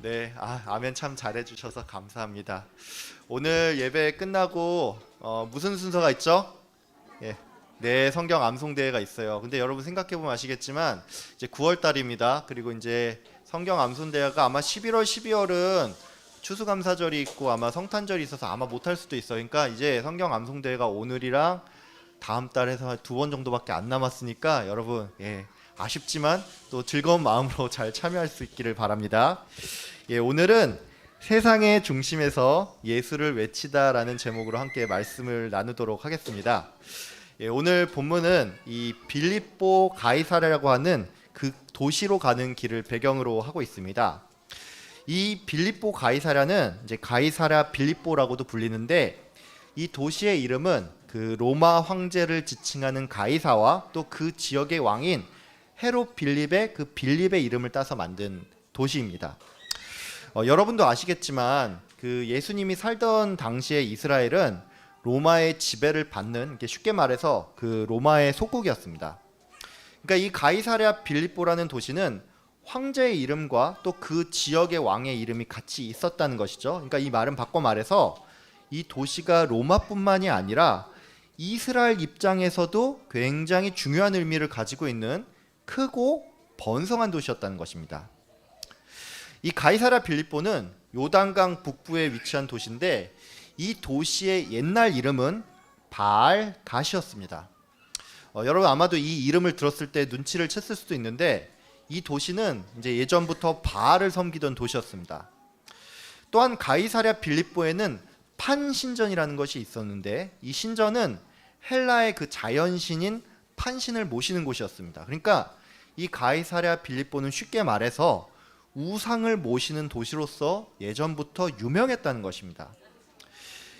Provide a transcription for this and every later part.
네, 아멘 참 잘해주셔서 감사합니다. 오늘 예배 끝나고 무슨 순서가 있죠? 예, 네, 성경 암송대회가 있어요. 근데 여러분 생각해보면 아시겠지만 이제 9월 달입니다. 그리고 이제 성경 암송대회가 아마 11월, 12월은 추수감사절이 있고 아마 성탄절이 있어서 아마 못할 수도 있어요. 그러니까 이제 성경 암송대회가 오늘이랑 다음 달에서 두 번 정도밖에 안 남았으니까 여러분 아쉽지만 또 즐거운 마음으로 잘 참여할 수 있기를 바랍니다. 오늘은 세상의 중심에서 예수를 외치다라는 제목으로 함께 말씀을 나누도록 하겠습니다. 오늘 본문은 이 빌립보 가이사랴라고 하는 그 도시로 가는 길을 배경으로 하고 있습니다. 이 빌립보 가이사랴는 이제 가이사랴 빌립보라고도 불리는데 이 도시의 이름은 그 로마 황제를 지칭하는 가이사와 또 그 지역의 왕인 헤롯 빌립의 그 빌립의 이름을 따서 만든 도시입니다. 여러분도 아시겠지만 그 예수님이 살던 당시의 이스라엘은 로마의 지배를 받는, 쉽게 말해서 그 로마의 속국이었습니다. 그러니까 이 가이사랴 빌립보라는 도시는 황제의 이름과 또 그 지역의 왕의 이름이 같이 있었다는 것이죠. 그러니까 이 말은 바꿔 말해서 이 도시가 로마뿐만이 아니라 이스라엘 입장에서도 굉장히 중요한 의미를 가지고 있는 크고 번성한 도시였다는 것입니다. 이 가이사랴 빌립보는 요단강 북부에 위치한 도시인데 이 도시의 옛날 이름은 바알 갓이었습니다. 여러분 아마도 이 이름을 들었을 때 눈치를 챘을 수도 있는데 이 도시는 이제 예전부터 바알을 섬기던 도시였습니다. 또한 가이사랴 빌립보에는 판신전이라는 것이 있었는데 이 신전은 헬라의 그 자연신인 판신을 모시는 곳이었습니다. 그러니까 이 가이사랴 빌립보는 쉽게 말해서 우상을 모시는 도시로서 예전부터 유명했다는 것입니다.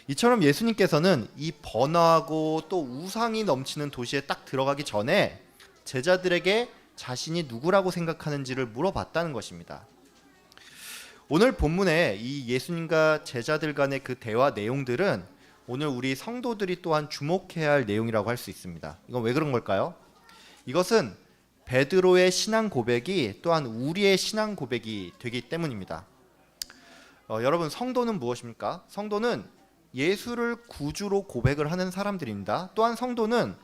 이처럼 예수님께서는 이 번화하고 또 우상이 넘치는 도시에 딱 들어가기 전에 제자들에게 자신이 누구라고 생각하는지를 물어봤다는 것입니다. 오늘 본문에 이 예수님과 제자들 간의 그 대화 내용들은 오늘 우리 성도들이 또한 주목해야 할 내용이라고 할 수 있습니다. 이건 왜 그런 걸까요? 이것은 베드로의 신앙 고백이 또한 우리의 신앙 고백이 되기 때문입니다. 여러분 성도는 무엇입니까? 성도는 예수를 구주로 고백을 하는 사람들입니다. 또한 성도는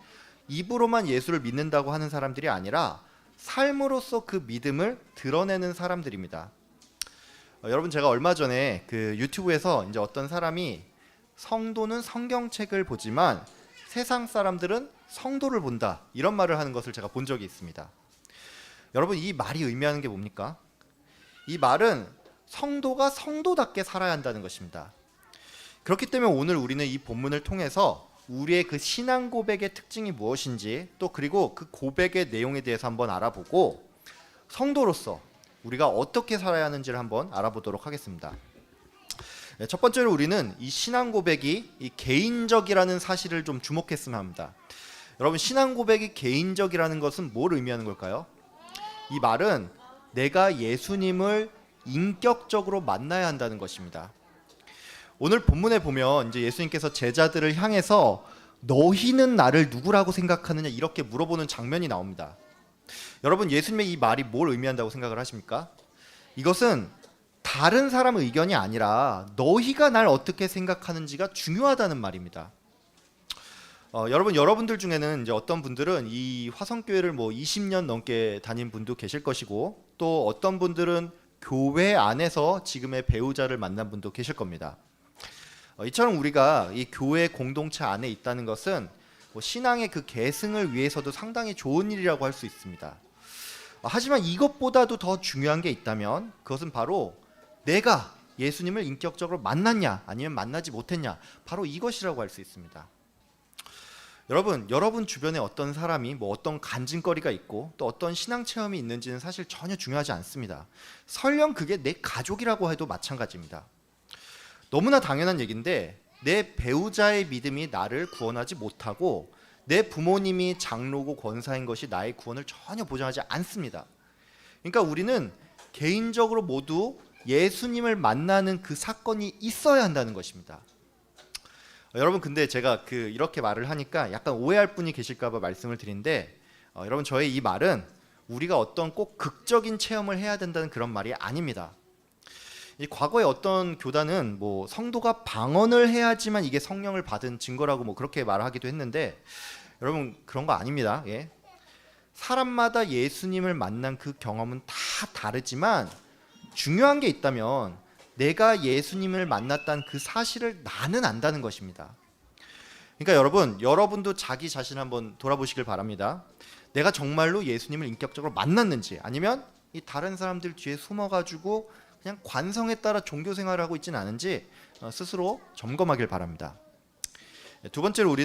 입으로만 예수를 믿는다고 하는 사람들이 아니라 삶으로서 그 믿음을 드러내는 사람들입니다. 여러분 제가 얼마 전에 그 유튜브에서 이제 어떤 사람이 성도는 성경책을 보지만 세상 사람들은 성도를 본다 이런 말을 하는 것을 제가 본 적이 있습니다. 여러분 이 말이 의미하는 게 뭡니까? 이 말은 성도가 성도답게 살아야 한다는 것입니다. 그렇기 때문에 오늘 우리는 이 본문을 통해서 우리의 그 신앙 고백의 특징이 무엇인지 또 그리고 그 고백의 내용에 대해서 한번 알아보고 성도로서 우리가 어떻게 살아야 하는지를 한번 알아보도록 하겠습니다. 첫 번째로 우리는 이 신앙 고백이 이 개인적이라는 사실을 좀 주목했으면 합니다. 여러분 신앙 고백이 개인적이라는 것은 뭘 의미하는 걸까요? 이 말은 내가 예수님을 인격적으로 만나야 한다는 것입니다. 오늘 본문에 보면 이제 예수님께서 제자들을 향해서 너희는 나를 누구라고 생각하느냐 이렇게 물어보는 장면이 나옵니다. 여러분 예수님의 이 말이 뭘 의미한다고 생각을 하십니까? 이것은 다른 사람의 의견이 아니라 너희가 날 어떻게 생각하는지가 중요하다는 말입니다. 여러분들 중에는 이제 어떤 분들은 이 화성교회를 뭐 20년 넘게 다닌 분도 계실 것이고 또 어떤 분들은 교회 안에서 지금의 배우자를 만난 분도 계실 겁니다. 이처럼 우리가 이 교회 공동체 안에 있다는 것은 뭐 신앙의 그 계승을 위해서도 상당히 좋은 일이라고 할 수 있습니다. 하지만 이것보다도 더 중요한 게 있다면 그것은 바로 내가 예수님을 인격적으로 만났냐 아니면 만나지 못했냐 바로 이것이라고 할 수 있습니다. 여러분 주변에 어떤 사람이 뭐 어떤 간증거리가 있고 또 어떤 신앙 체험이 있는지는 사실 전혀 중요하지 않습니다. 설령 그게 내 가족이라고 해도 마찬가지입니다. 너무나 당연한 얘기인데 내 배우자의 믿음이 나를 구원하지 못하고 내 부모님이 장로고 권사인 것이 나의 구원을 전혀 보장하지 않습니다. 그러니까 우리는 개인적으로 모두 예수님을 만나는 그 사건이 있어야 한다는 것입니다. 여러분 근데 제가 이렇게 말을 하니까 약간 오해할 분이 계실까 봐 말씀을 드리는데 여러분 저의 이 말은 우리가 어떤 꼭 극적인 체험을 해야 된다는 그런 말이 아닙니다. 이 과거에 어떤 교단은 뭐 성도가 방언을 해야지만 이게 성령을 받은 증거라고 뭐 그렇게 말하기도 했는데, 여러분 그런 거 아닙니다. 예. 사람마다 예수님을 만난 그 경험은 다 다르지만 중요한 게 있다면 내가 예수님을 만났다는 그 사실을 나는 안다는 것입니다. 그러니까 여러분도 자기 자신을 한번 돌아보시길 바랍니다. 내가 정말로 예수님을 인격적으로 만났는지, 아니면 이 다른 사람들 뒤에 숨어가지고 그냥 관성에 따라 종교 생활을 하고 있지는 않은지 스스로 점검하길 바랍니다. 두 번째로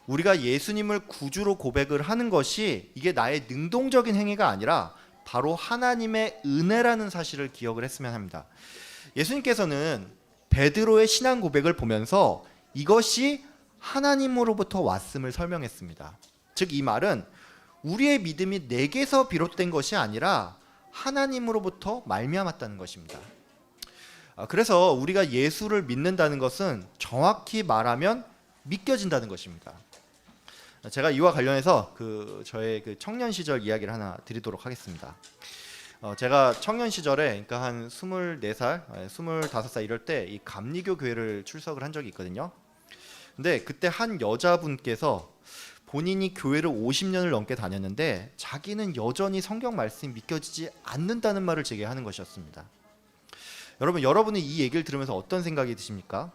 우리가 예수님을 구주로 고백을 하는 것이 이게 나의 능동적인 행위가 아니라 바로 하나님의 은혜라는 사실을 기억을 했으면 합니다. 예수님께서는 베드로의 신앙 고백을 보면서 이것이 하나님으로부터 왔음을 설명했습니다. 즉 이 말은 우리의 믿음이 내게서 비롯된 것이 아니라 하나님으로부터 말미암았다는 것입니다. 그래서 우리가 예수를 믿는다는 것은 정확히 말하면 믿겨진다는 것입니다. 제가 이와 관련해서 저의 청년 시절 이야기를 하나 드리도록 하겠습니다. 제가 청년 시절에, 그러니까 한 24살, 25살 이럴 때 이 감리교 교회를 출석을 한 적이 있거든요. 근데 그때 한 여자분께서 본인이 교회를 50년을 넘게 다녔는데 자기는 여전히 성경 말씀이 믿겨지지 않는다는 말을 제게 하는 것이었습니다. 여러분은 이 얘기를 들으면서 어떤 생각이 드십니까?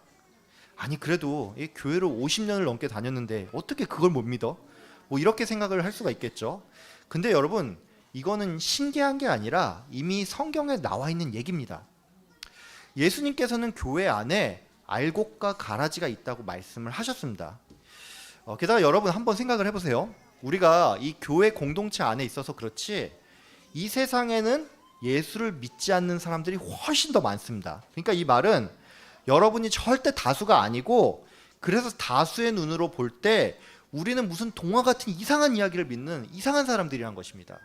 아니 그래도 이 교회를 50년을 넘게 다녔는데 어떻게 그걸 못 믿어? 뭐 이렇게 생각을 할 수가 있겠죠. 근데 여러분, 이거는 신기한 게 아니라 이미 성경에 나와 있는 얘기입니다. 예수님께서는 교회 안에 알곡과 가라지가 있다고 말씀을 하셨습니다. 게다가 여러분 한번 생각을 해보세요. 우리가 이 교회 공동체 안에 있어서 그렇지 이 세상에는 예수를 믿지 않는 사람들이 훨씬 더 많습니다. 그러니까 이 말은 여러분이 절대 다수가 아니고, 그래서 다수의 눈으로 볼 때 우리는 무슨 동화 같은 이상한 이야기를 믿는 이상한 사람들이란 것입니다.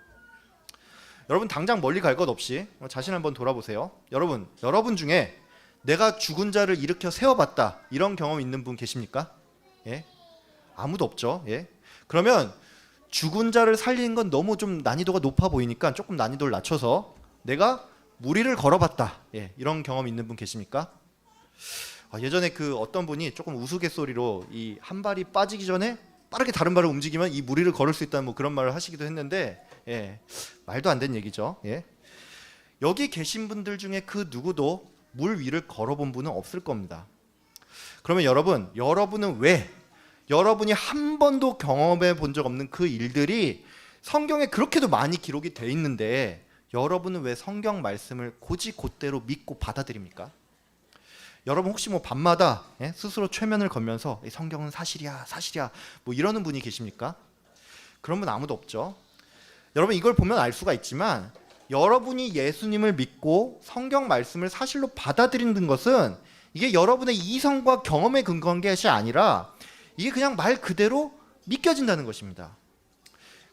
여러분 당장 멀리 갈 것 없이 자신 한번 돌아보세요. 여러분 중에 내가 죽은 자를 일으켜 세워봤다 이런 경험 있는 분 계십니까? 예? 아무도 없죠. 예? 그러면 죽은 자를 살리는 건 너무 좀 난이도가 높아 보이니까 조금 난이도를 낮춰서 내가 무리를 걸어봤다. 예, 이런 경험 있는 분 계십니까? 예전에 어떤 분이 조금 우스갯소리로 이 한 발이 빠지기 전에 빠르게 다른 발을 움직이면 이 무리를 걸을 수 있다는 뭐 그런 말을 하시기도 했는데, 예, 말도 안 되는 얘기죠. 예. 여기 계신 분들 중에 그 누구도 물 위를 걸어본 분은 없을 겁니다. 그러면 여러분은 왜 여러분이 한 번도 경험해 본 적 없는 그 일들이 성경에 그렇게도 많이 기록이 돼 있는데 여러분은 왜 성경 말씀을 곧이곧대로 믿고 받아들입니까? 여러분 혹시 뭐 밤마다 스스로 최면을 걸면서 성경은 사실이야 뭐 이러는 분이 계십니까? 그런 분 아무도 없죠. 여러분 이걸 보면 알 수가 있지만 여러분이 예수님을 믿고 성경 말씀을 사실로 받아들이는 것은 이게 여러분의 이성과 경험에 근거한 것이 아니라 이게 그냥 말 그대로 믿겨진다는 것입니다.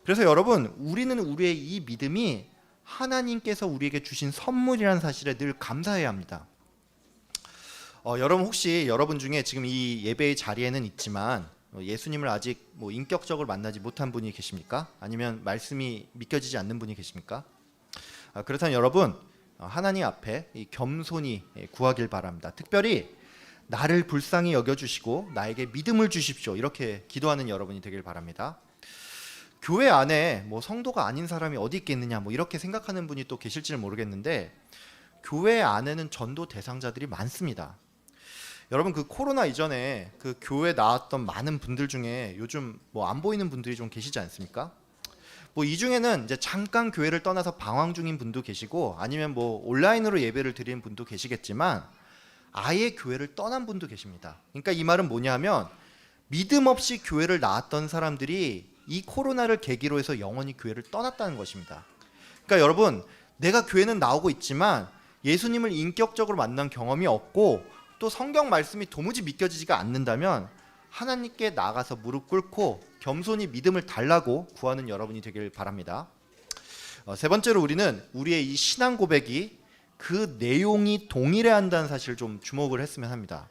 그래서 여러분, 우리는 우리의 이 믿음이 하나님께서 우리에게 주신 선물이라는 사실에 늘 감사해야 합니다. 여러분 혹시 여러분 중에 지금 이 예배의 자리에는 있지만 예수님을 아직 뭐 인격적으로 만나지 못한 분이 계십니까? 아니면 말씀이 믿겨지지 않는 분이 계십니까? 그렇다면 여러분, 하나님 앞에 이 겸손히 구하길 바랍니다. 특별히 나를 불쌍히 여겨주시고 나에게 믿음을 주십시오, 이렇게 기도하는 여러분이 되길 바랍니다. 교회 안에 뭐 성도가 아닌 사람이 어디 있겠느냐 뭐 이렇게 생각하는 분이 또 계실지는 모르겠는데, 교회 안에는 전도 대상자들이 많습니다. 여러분 코로나 이전에 교회 나왔던 많은 분들 중에 요즘 뭐 안 보이는 분들이 좀 계시지 않습니까? 뭐 이 중에는 이제 잠깐 교회를 떠나서 방황 중인 분도 계시고, 아니면 뭐 온라인으로 예배를 드리는 분도 계시겠지만 아예 교회를 떠난 분도 계십니다. 그러니까 이 말은 뭐냐면 믿음 없이 교회를 나왔던 사람들이 이 코로나를 계기로 해서 영원히 교회를 떠났다는 것입니다. 그러니까 여러분, 내가 교회는 나오고 있지만 예수님을 인격적으로 만난 경험이 없고 또 성경 말씀이 도무지 믿겨지지가 않는다면 하나님께 나가서 무릎 꿇고 겸손히 믿음을 달라고 구하는 여러분이 되길 바랍니다. 세 번째로 우리는 우리의 이 신앙 고백이 그 내용이 동일해야 한다는 사실을 좀 주목을 했으면 합니다.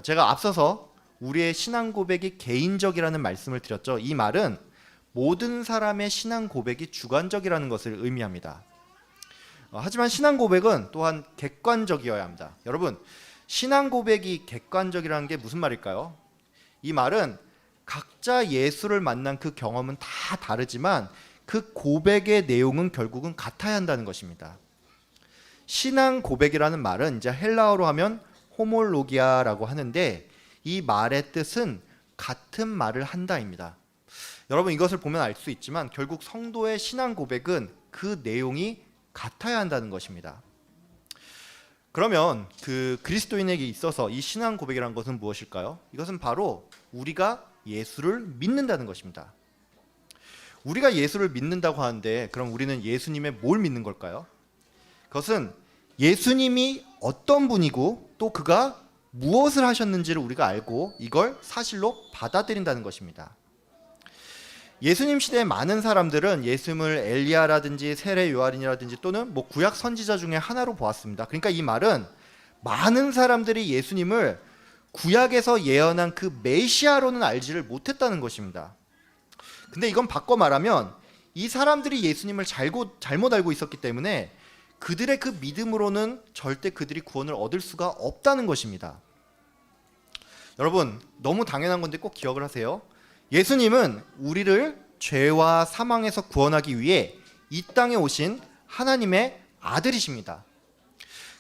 제가 앞서서 우리의 신앙 고백이 개인적이라는 말씀을 드렸죠. 이 말은 모든 사람의 신앙 고백이 주관적이라는 것을 의미합니다. 하지만 신앙 고백은 또한 객관적이어야 합니다. 여러분, 신앙 고백이 객관적이라는 게 무슨 말일까요? 이 말은 각자 예수를 만난 그 경험은 다 다르지만 그 고백의 내용은 결국은 같아야 한다는 것입니다. 신앙 고백이라는 말은 이제 헬라어로 하면 호몰로기아라고 하는데, 이 말의 뜻은 같은 말을 한다입니다. 여러분, 이것을 보면 알 수 있지만 결국 성도의 신앙 고백은 그 내용이 같아야 한다는 것입니다. 그러면 그 그리스도인에게 있어서 이 신앙 고백이라는 것은 무엇일까요? 이것은 바로 우리가 예수를 믿는다는 것입니다. 우리가 예수를 믿는다고 하는데, 그럼 우리는 예수님의 뭘 믿는 걸까요? 그것은 예수님이 어떤 분이고 또 그가 무엇을 하셨는지를 우리가 알고 이걸 사실로 받아들인다는 것입니다. 예수님 시대의 많은 사람들은 예수님을 엘리야라든지 세례 요한이라든지 또는 구약 선지자 중에 하나로 보았습니다. 그러니까 이 말은 많은 사람들이 예수님을 구약에서 예언한 그 메시아로는 알지를 못했다는 것입니다. 근데 이건 바꿔 말하면 이 사람들이 예수님을 잘못 알고 있었기 때문에 그들의 그 믿음으로는 절대 그들이 구원을 얻을 수가 없다는 것입니다. 여러분, 너무 당연한 건데 꼭 기억을 하세요. 예수님은 우리를 죄와 사망에서 구원하기 위해 이 땅에 오신 하나님의 아들이십니다.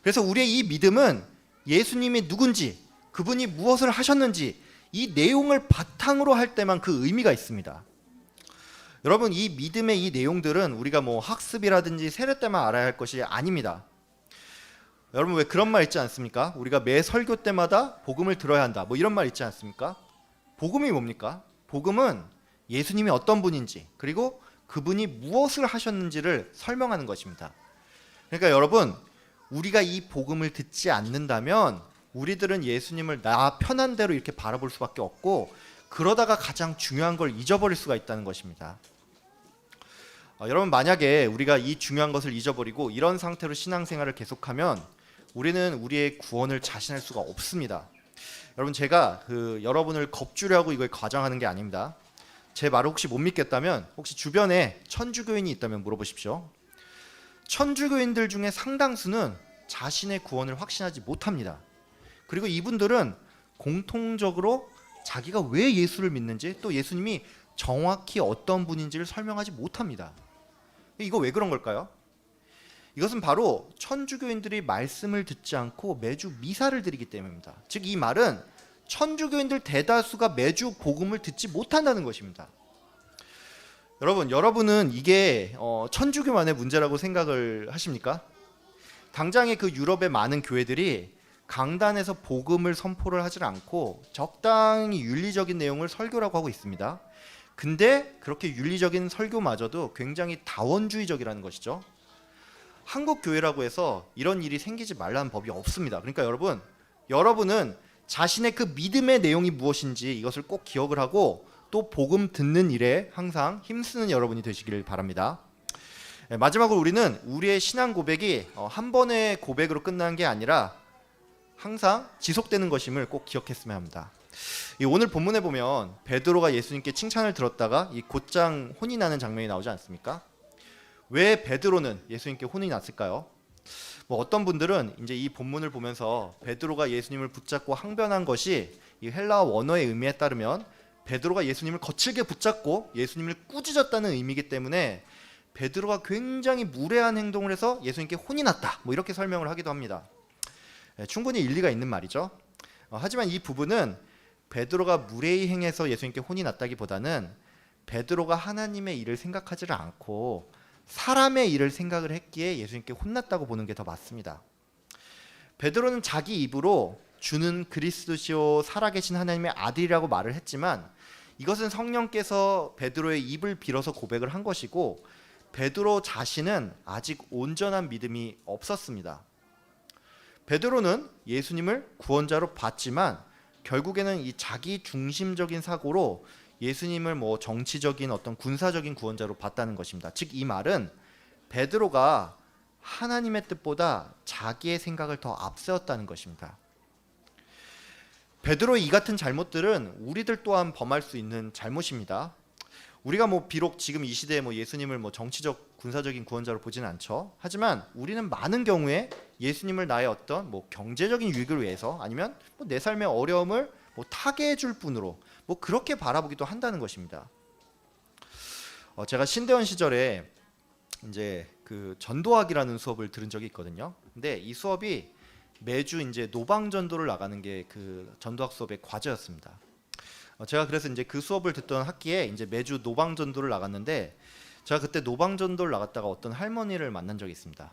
그래서 우리의 이 믿음은 예수님이 누군지, 그분이 무엇을 하셨는지 이 내용을 바탕으로 할 때만 그 의미가 있습니다. 여러분, 이 믿음의 이 내용들은 우리가 학습이라든지 세례 때만 알아야 할 것이 아닙니다. 여러분, 왜 그런 말 있지 않습니까? 우리가 매 설교 때마다 복음을 들어야 한다, 이런 말 있지 않습니까? 복음이 뭡니까? 복음은 예수님이 어떤 분인지, 그리고 그분이 무엇을 하셨는지를 설명하는 것입니다. 그러니까 여러분, 우리가 이 복음을 듣지 않는다면 우리들은 예수님을 나 편한 대로 이렇게 바라볼 수밖에 없고, 그러다가 가장 중요한 걸 잊어버릴 수가 있다는 것입니다. 여러분, 만약에 우리가 이 중요한 것을 잊어버리고 이런 상태로 신앙생활을 계속하면 우리는 우리의 구원을 자신할 수가 없습니다. 여러분, 제가 여러분을 겁주려고 이걸 과장하는 게 아닙니다. 제 말을 혹시 못 믿겠다면 혹시 주변에 천주교인이 있다면 물어보십시오. 천주교인들 중에 상당수는 자신의 구원을 확신하지 못합니다. 그리고 이분들은 공통적으로 자기가 왜 예수를 믿는지, 또 예수님이 정확히 어떤 분인지를 설명하지 못합니다. 이거 왜 그런 걸까요? 이것은 바로 천주교인들이 말씀을 듣지 않고 매주 미사를 드리기 때문입니다. 즉, 이 말은 천주교인들 대다수가 매주 복음을 듣지 못한다는 것입니다. 여러분은 이게 천주교만의 문제라고 생각을 하십니까? 당장의 그 유럽의 많은 교회들이 강단에서 복음을 선포를 하지 않고 적당히 윤리적인 내용을 설교라고 하고 있습니다. 근데 그렇게 윤리적인 설교마저도 굉장히 다원주의적이라는 것이죠. 한국 교회라고 해서 이런 일이 생기지 말라는 법이 없습니다. 그러니까 여러분은 자신의 그 믿음의 내용이 무엇인지 이것을 꼭 기억을 하고 또 복음 듣는 일에 항상 힘쓰는 여러분이 되시기를 바랍니다. 마지막으로 우리는 우리의 신앙 고백이 한 번의 고백으로 끝나는 게 아니라 항상 지속되는 것임을 꼭 기억했으면 합니다. 오늘 본문에 보면 베드로가 예수님께 칭찬을 들었다가 이 곧장 혼이 나는 장면이 나오지 않습니까? 왜 베드로는 예수님께 혼이 났을까요? 어떤 분들은 이제 이 본문을 보면서 베드로가 예수님을 붙잡고 항변한 것이 이 헬라어 원어의 의미에 따르면 베드로가 예수님을 거칠게 붙잡고 예수님을 꾸짖었다는 의미이기 때문에 베드로가 굉장히 무례한 행동을 해서 예수님께 혼이 났다, 이렇게 설명을 하기도 합니다. 충분히 일리가 있는 말이죠. 하지만 이 부분은 베드로가 무례히 행해서 예수님께 혼이 났다기보다는 베드로가 하나님의 일을 생각하지를 않고 사람의 일을 생각을 했기에 예수님께 혼났다고 보는 게 더 맞습니다. 베드로는 자기 입으로 주는 그리스도시요 살아계신 하나님의 아들이라고 말을 했지만 이것은 성령께서 베드로의 입을 빌어서 고백을 한 것이고, 베드로 자신은 아직 온전한 믿음이 없었습니다. 베드로는 예수님을 구원자로 봤지만 결국에는 이 자기 중심적인 사고로 예수님을 정치적인 어떤 군사적인 구원자로 봤다는 것입니다. 즉, 이 말은 베드로가 하나님의 뜻보다 자기의 생각을 더 앞세웠다는 것입니다. 베드로의 이 같은 잘못들은 우리들 또한 범할 수 있는 잘못입니다. 우리가 뭐 비록 지금 이 시대에 뭐 예수님을 뭐 정치적 군사적인 구원자로 보지는 않죠. 하지만 우리는 많은 경우에 예수님을 나의 어떤 뭐 경제적인 유익을 위해서 아니면 뭐 내 삶의 어려움을 뭐 타개해 줄 뿐으로 뭐 그렇게 바라보기도 한다는 것입니다. 제가 신대원 시절에 이제 그 전도학이라는 수업을 들은 적이 있거든요. 근데 이 수업이 매주 이제 노방 전도를 나가는 게 그 전도학 수업의 과제였습니다. 제가 그래서 이제 그 수업을 듣던 학기에 이제 매주 노방 전도를 나갔는데 제가 그때 노방 전도를 나갔다가 어떤 할머니를 만난 적이 있습니다.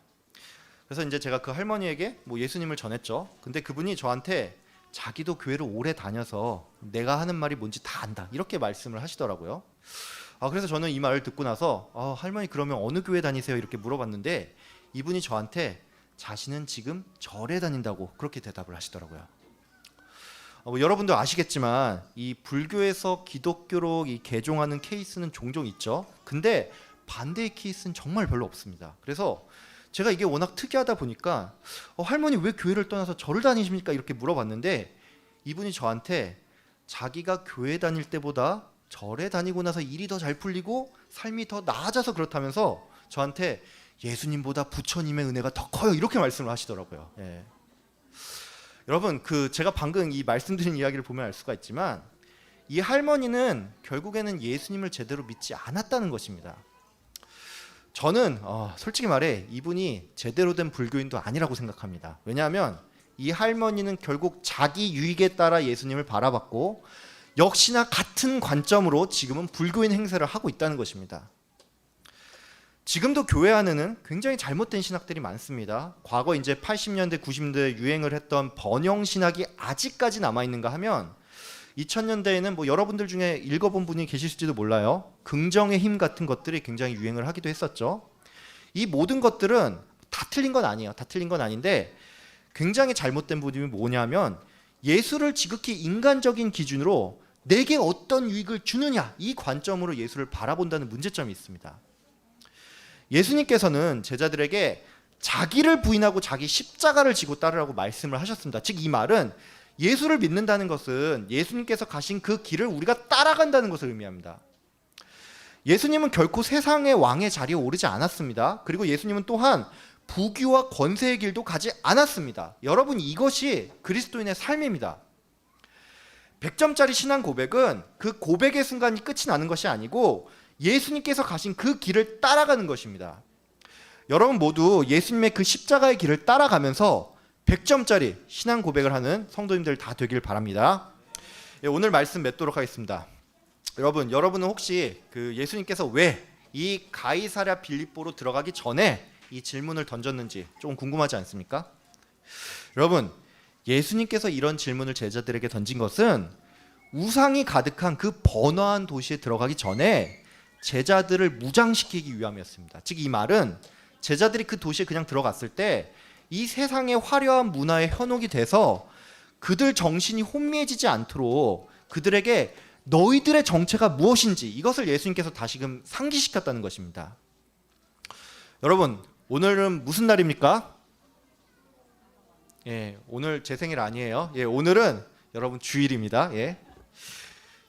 그래서 이제 제가 그 할머니에게 뭐 예수님을 전했죠. 근데 그분이 저한테 자기도 교회를 오래 다녀서 내가 하는 말이 뭔지 다 안다 이렇게 말씀을 하시더라고요. 그래서 저는 이 말을 듣고 나서 할머니 그러면 어느 교회 다니세요? 이렇게 물어봤는데 이분이 저한테 자신은 지금 절에 다닌다고 그렇게 대답을 하시더라고요. 뭐 여러분도 아시겠지만 이 불교에서 기독교로 이 개종하는 케이스는 종종 있죠. 근데 반대의 케이스는 정말 별로 없습니다. 그래서 제가 이게 워낙 특이하다 보니까 할머니 왜 교회를 떠나서 절을 다니십니까? 이렇게 물어봤는데 이분이 저한테 자기가 교회 다닐 때보다 절에 다니고 나서 일이 더 잘 풀리고 삶이 더 나아져서 그렇다면서 저한테 예수님보다 부처님의 은혜가 더 커요 이렇게 말씀을 하시더라고요. 예. 여러분 제가 방금 이 말씀드린 이야기를 보면 알 수가 있지만 이 할머니는 결국에는 예수님을 제대로 믿지 않았다는 것입니다. 저는 솔직히 말해 이분이 제대로 된 불교인도 아니라고 생각합니다. 왜냐하면 이 할머니는 결국 자기 유익에 따라 예수님을 바라봤고 역시나 같은 관점으로 지금은 불교인 행세를 하고 있다는 것입니다. 지금도 교회 안에는 굉장히 잘못된 신학들이 많습니다. 과거 이제 80년대, 90년대 유행을 했던 번영 신학이 아직까지 남아 있는가 하면 2000년대에는 뭐 여러분들 중에 읽어본 분이 계실지도 몰라요. 긍정의 힘 같은 것들이 굉장히 유행을 하기도 했었죠. 이 모든 것들은 다 틀린 건 아니에요. 다 틀린 건 아닌데 굉장히 잘못된 부분이 뭐냐면 예수를 지극히 인간적인 기준으로 내게 어떤 유익을 주느냐 이 관점으로 예수를 바라본다는 문제점이 있습니다. 예수님께서는 제자들에게 자기를 부인하고 자기 십자가를 지고 따르라고 말씀을 하셨습니다. 즉 이 말은 예수를 믿는다는 것은 예수님께서 가신 그 길을 우리가 따라간다는 것을 의미합니다. 예수님은 결코 세상의 왕의 자리에 오르지 않았습니다. 그리고 예수님은 또한 부귀와 권세의 길도 가지 않았습니다. 여러분 이것이 그리스도인의 삶입니다. 100점짜리 신앙 고백은 그 고백의 순간이 끝이 나는 것이 아니고 예수님께서 가신 그 길을 따라가는 것입니다. 여러분 모두 예수님의 그 십자가의 길을 따라가면서 100점짜리 신앙 고백을 하는 성도님들 다 되길 바랍니다. 오늘 말씀 맺도록 하겠습니다. 여러분은 혹시 그 예수님께서 왜 이 가이사랴 빌립보로 들어가기 전에 이 질문을 던졌는지 조금 궁금하지 않습니까? 여러분 예수님께서 이런 질문을 제자들에게 던진 것은 우상이 가득한 그 번화한 도시에 들어가기 전에 제자들을 무장시키기 위함이었습니다. 즉 이 말은 제자들이 그 도시에 그냥 들어갔을 때 이 세상의 화려한 문화에 현혹이 돼서 그들 정신이 혼미해지지 않도록 그들에게 너희들의 정체가 무엇인지 이것을 예수님께서 다시금 상기시켰다는 것입니다. 여러분 오늘은 무슨 날입니까? 오늘 제 생일 아니에요. 오늘은 여러분 주일입니다.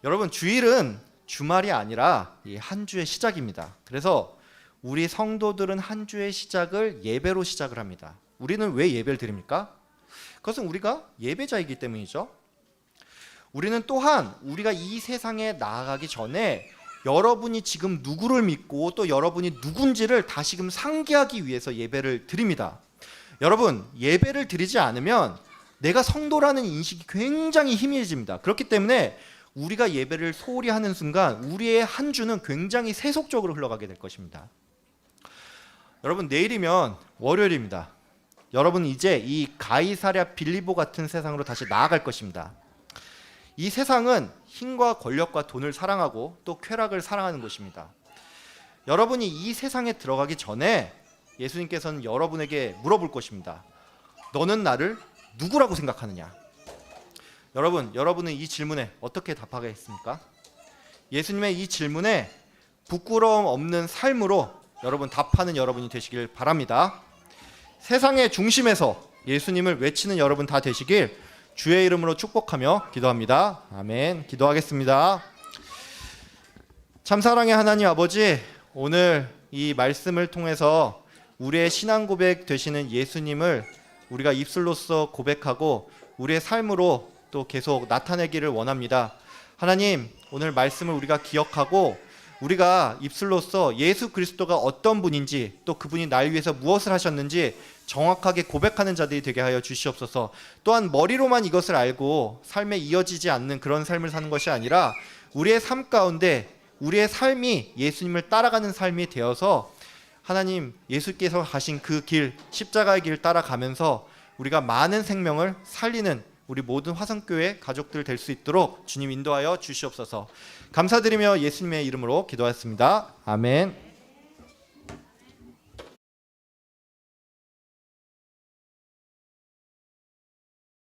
여러분 주일은 주말이 아니라 한 주의 시작입니다. 그래서 우리 성도들은 한 주의 시작을 예배로 시작을 합니다. 우리는 왜 예배를 드립니까? 그것은 우리가 예배자이기 때문이죠. 우리는 또한 우리가 이 세상에 나아가기 전에 여러분이 지금 누구를 믿고 또 여러분이 누군지를 다시금 상기하기 위해서 예배를 드립니다. 여러분 예배를 드리지 않으면 내가 성도라는 인식이 굉장히 희미해집니다. 그렇기 때문에 우리가 예배를 소홀히 하는 순간 우리의 한 주는 굉장히 세속적으로 흘러가게 될 것입니다. 여러분 내일이면 월요일입니다. 여러분 이제 이 가이사랴 빌립보 같은 세상으로 다시 나아갈 것입니다. 이 세상은 힘과 권력과 돈을 사랑하고 또 쾌락을 사랑하는 곳입니다. 여러분이 이 세상에 들어가기 전에 예수님께서는 여러분에게 물어볼 것입니다. 너는 나를 누구라고 생각하느냐? 여러분은 이 질문에 어떻게 답하겠습니까? 예수님의 이 질문에 부끄러움 없는 삶으로 여러분 답하는 여러분이 되시길 바랍니다. 세상의 중심에서 예수님을 외치는 여러분 다 되시길 주의 이름으로 축복하며 기도합니다. 아멘. 기도하겠습니다. 참사랑의 하나님 아버지, 오늘 이 말씀을 통해서 우리의 신앙 고백 되시는 예수님을 우리가 입술로써 고백하고 우리의 삶으로 또 계속 나타내기를 원합니다. 하나님, 오늘 말씀을 우리가 기억하고 우리가 입술로써 예수 그리스도가 어떤 분인지 또 그분이 날 위해서 무엇을 하셨는지 정확하게 고백하는 자들이 되게 하여 주시옵소서. 또한 머리로만 이것을 알고 삶에 이어지지 않는 그런 삶을 사는 것이 아니라 우리의 삶 가운데 우리의 삶이 예수님을 따라가는 삶이 되어서 하나님, 예수께서 가신 그 길, 십자가의 길 따라가면서 우리가 많은 생명을 살리는 우리 모든 화성교회 가족들 될 수 있도록 주님 인도하여 주시옵소서. 감사드리며 예수님의 이름으로 기도하였습니다. 아멘.